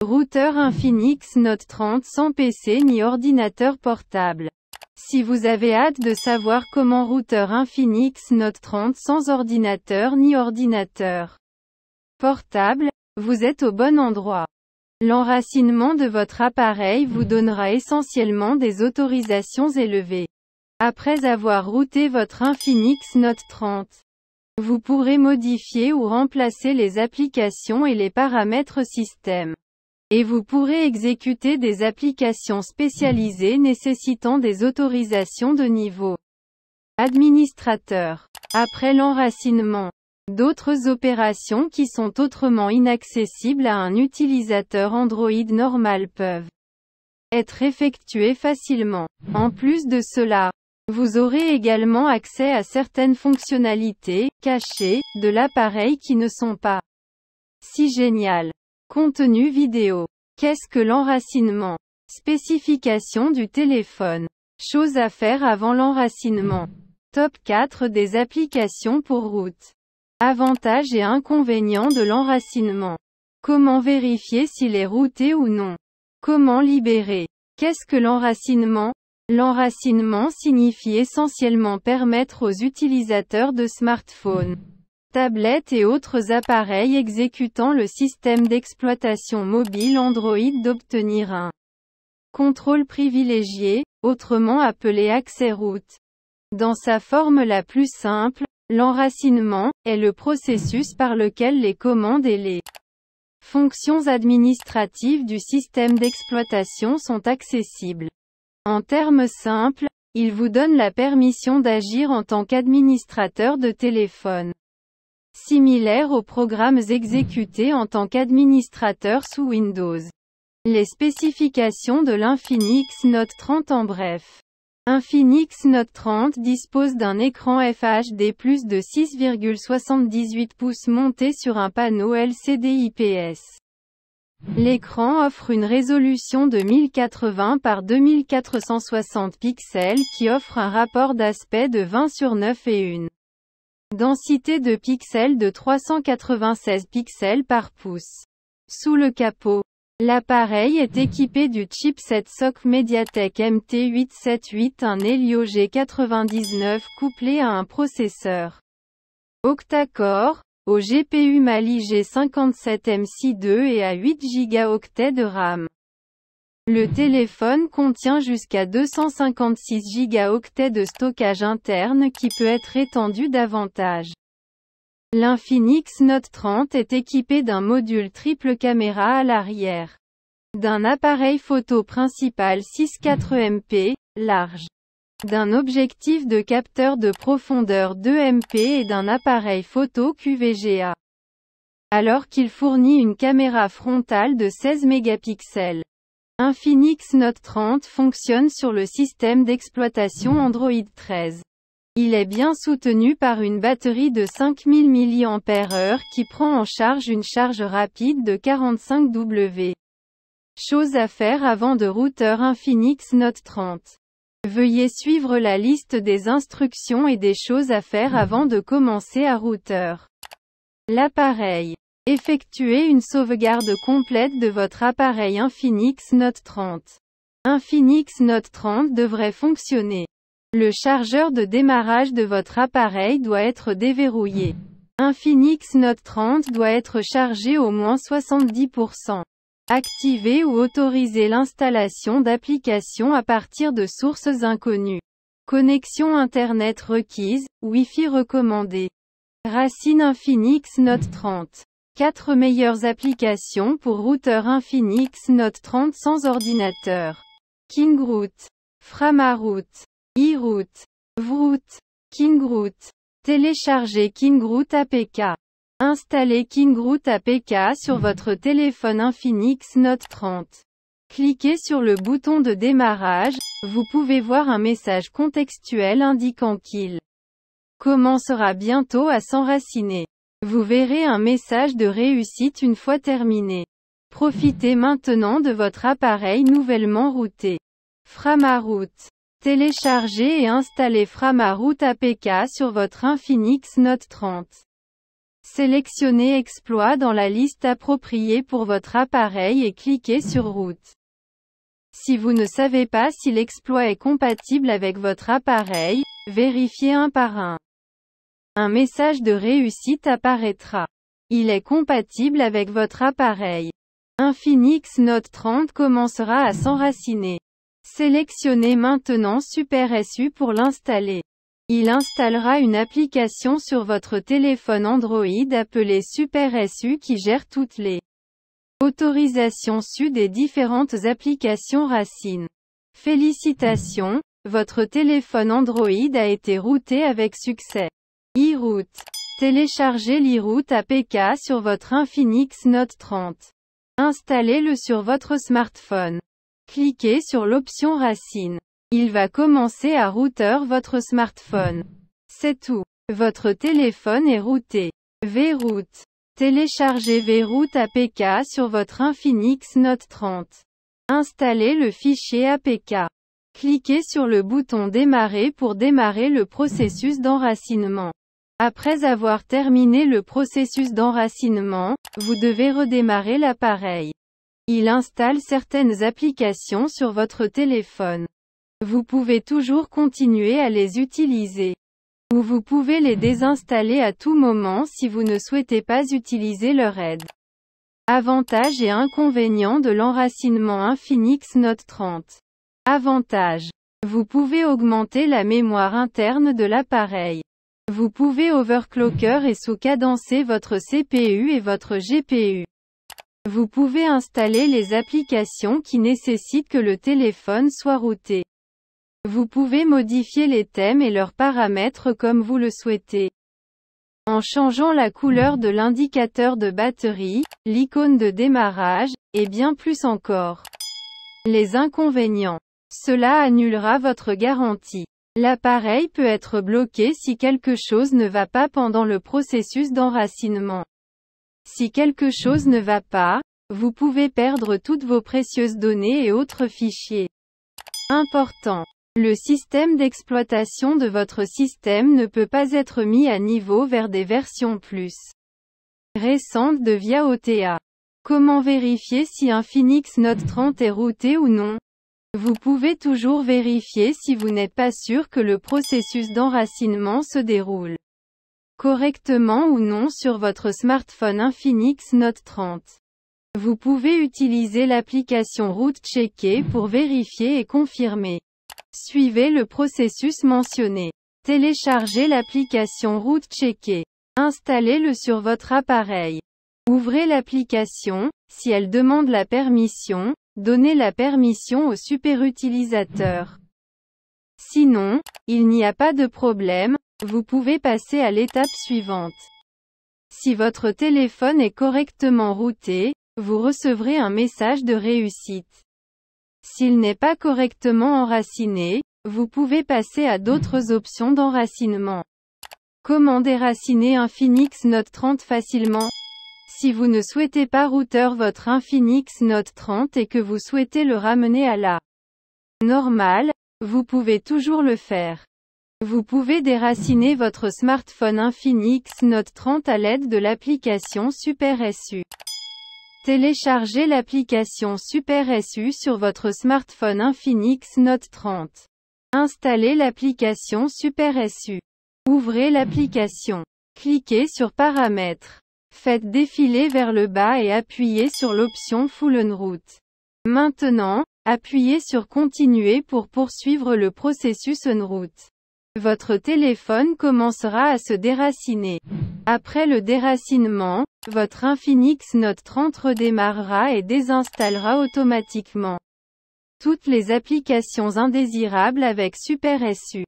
Routeur Infinix Note 30 sans PC ni ordinateur portable. Si vous avez hâte de savoir comment routeur Infinix Note 30 sans ordinateur ni ordinateur portable, vous êtes au bon endroit. L'enracinement de votre appareil vous donnera essentiellement des autorisations élevées. Après avoir routé votre Infinix Note 30, vous pourrez modifier ou remplacer les applications et les paramètres système. Et vous pourrez exécuter des applications spécialisées nécessitant des autorisations de niveau administrateur. Après l'enracinement, d'autres opérations qui sont autrement inaccessibles à un utilisateur Android normal peuvent être effectuées facilement. En plus de cela, vous aurez également accès à certaines fonctionnalités cachées de l'appareil qui ne sont pas si géniales. Contenu vidéo. Qu'est-ce que l'enracinement? Spécification du téléphone. Choses à faire avant l'enracinement. Top 4 des applications pour route. Avantages et inconvénients de l'enracinement. Comment vérifier s'il est routé ou non? Comment libérer? Qu'est-ce que l'enracinement? L'enracinement signifie essentiellement permettre aux utilisateurs de smartphones, tablettes et autres appareils exécutant le système d'exploitation mobile Android d'obtenir un contrôle privilégié, autrement appelé accès route. Dans sa forme la plus simple, l'enracinement est le processus par lequel les commandes et les fonctions administratives du système d'exploitation sont accessibles. En termes simples, il vous donne la permission d'agir en tant qu'administrateur de téléphone, similaire aux programmes exécutés en tant qu'administrateur sous Windows. Les spécifications de l'Infinix Note 30 en bref. Infinix Note 30 dispose d'un écran FHD+ de 6,78 pouces monté sur un panneau LCD IPS. L'écran offre une résolution de 1080 par 2460 pixels qui offre un rapport d'aspect de 20/9 et une densité de pixels de 396 pixels par pouce. Sous le capot, l'appareil est équipé du chipset SoC MediaTek MT878, un Helio G99 couplé à un processeur octa-core, au GPU Mali G57MC2 et à 8 Go de RAM. Le téléphone contient jusqu'à 256 Go de stockage interne qui peut être étendu davantage. L'Infinix Note 30 est équipé d'un module triple caméra à l'arrière, d'un appareil photo principal 6.4 MP, large, d'un objectif de capteur de profondeur 2 MP et d'un appareil photo QVGA. Alors qu'il fournit une caméra frontale de 16 mégapixels. Infinix Note 30 fonctionne sur le système d'exploitation Android 13. Il est bien soutenu par une batterie de 5000 mAh qui prend en charge une charge rapide de 45 W. Choses à faire avant de routeur Infinix Note 30. Veuillez suivre la liste des instructions et des choses à faire avant de commencer à routeur l'appareil. Effectuez une sauvegarde complète de votre appareil Infinix Note 30. Infinix Note 30 devrait fonctionner. Le chargeur de démarrage de votre appareil doit être déverrouillé. Infinix Note 30 doit être chargé au moins 70%. Activez ou autorisez l'installation d'applications à partir de sources inconnues. Connexion Internet requise, Wi-Fi recommandé. Racine Infinix Note 30. 4 meilleures applications pour routeur Infinix Note 30 sans ordinateur. KingRoot, Framaroot, iRoot, Vroot, KingRoot. Téléchargez KingRoot APK. Installez KingRoot APK sur votre téléphone Infinix Note 30. Cliquez sur le bouton de démarrage, vous pouvez voir un message contextuel indiquant qu'il commencera bientôt à s'enraciner. Vous verrez un message de réussite une fois terminé. Profitez maintenant de votre appareil nouvellement routé. Framaroot. Téléchargez et installez Framaroot APK sur votre Infinix Note 30. Sélectionnez Exploit dans la liste appropriée pour votre appareil et cliquez sur Route. Si vous ne savez pas si l'exploit est compatible avec votre appareil, vérifiez un par un. Un message de réussite apparaîtra. Il est compatible avec votre appareil. Infinix Note 30 commencera à s'enraciner. Sélectionnez maintenant SuperSU pour l'installer. Il installera une application sur votre téléphone Android appelée SuperSU qui gère toutes les autorisations SU des différentes applications racines. Félicitations, votre téléphone Android a été routé avec succès. iRoot. Téléchargez l'iRoot APK sur votre Infinix Note 30. Installez-le sur votre smartphone. Cliquez sur l'option Racine. Il va commencer à router votre smartphone. C'est tout. Votre téléphone est routé. vRoot. Téléchargez vRoot APK sur votre Infinix Note 30. Installez le fichier APK. Cliquez sur le bouton Démarrer pour démarrer le processus d'enracinement. Après avoir terminé le processus d'enracinement, vous devez redémarrer l'appareil. Il installe certaines applications sur votre téléphone. Vous pouvez toujours continuer à les utiliser. Ou vous pouvez les désinstaller à tout moment si vous ne souhaitez pas utiliser leur aide. Avantages et inconvénients de l'enracinement Infinix Note 30. Avantages. Vous pouvez augmenter la mémoire interne de l'appareil. Vous pouvez overclocker et sous-cadencer votre CPU et votre GPU. Vous pouvez installer les applications qui nécessitent que le téléphone soit routé. Vous pouvez modifier les thèmes et leurs paramètres comme vous le souhaitez. En changeant la couleur de l'indicateur de batterie, l'icône de démarrage, et bien plus encore. Les inconvénients. Cela annulera votre garantie. L'appareil peut être bloqué si quelque chose ne va pas pendant le processus d'enracinement. Si quelque chose ne va pas, vous pouvez perdre toutes vos précieuses données et autres fichiers. Important. Le système d'exploitation de votre système ne peut pas être mis à niveau vers des versions plus récentes de VIA OTA. Comment vérifier si Infinix Note 30 est routé ou non? Vous pouvez toujours vérifier si vous n'êtes pas sûr que le processus d'enracinement se déroule correctement ou non sur votre smartphone Infinix Note 30. Vous pouvez utiliser l'application Root Checker pour vérifier et confirmer. Suivez le processus mentionné. Téléchargez l'application Root Checker. Installez-le sur votre appareil. Ouvrez l'application. Si elle demande la permission, donnez la permission au superutilisateur. Sinon, il n'y a pas de problème, vous pouvez passer à l'étape suivante. Si votre téléphone est correctement routé, vous recevrez un message de réussite. S'il n'est pas correctement enraciné, vous pouvez passer à d'autres options d'enracinement. Comment déraciner Infinix Note 30 facilement? Si vous ne souhaitez pas router votre Infinix Note 30 et que vous souhaitez le ramener à la normale, vous pouvez toujours le faire. Vous pouvez déraciner votre smartphone Infinix Note 30 à l'aide de l'application SuperSU. Téléchargez l'application SuperSU sur votre smartphone Infinix Note 30. Installez l'application SuperSU. Ouvrez l'application. Cliquez sur Paramètres. Faites défiler vers le bas et appuyez sur l'option Full on Route. Maintenant, appuyez sur Continuer pour poursuivre le processus on route. Votre téléphone commencera à se déraciner. Après le déracinement, votre Infinix Note 30 redémarrera et désinstallera automatiquement toutes les applications indésirables avec SuperSU.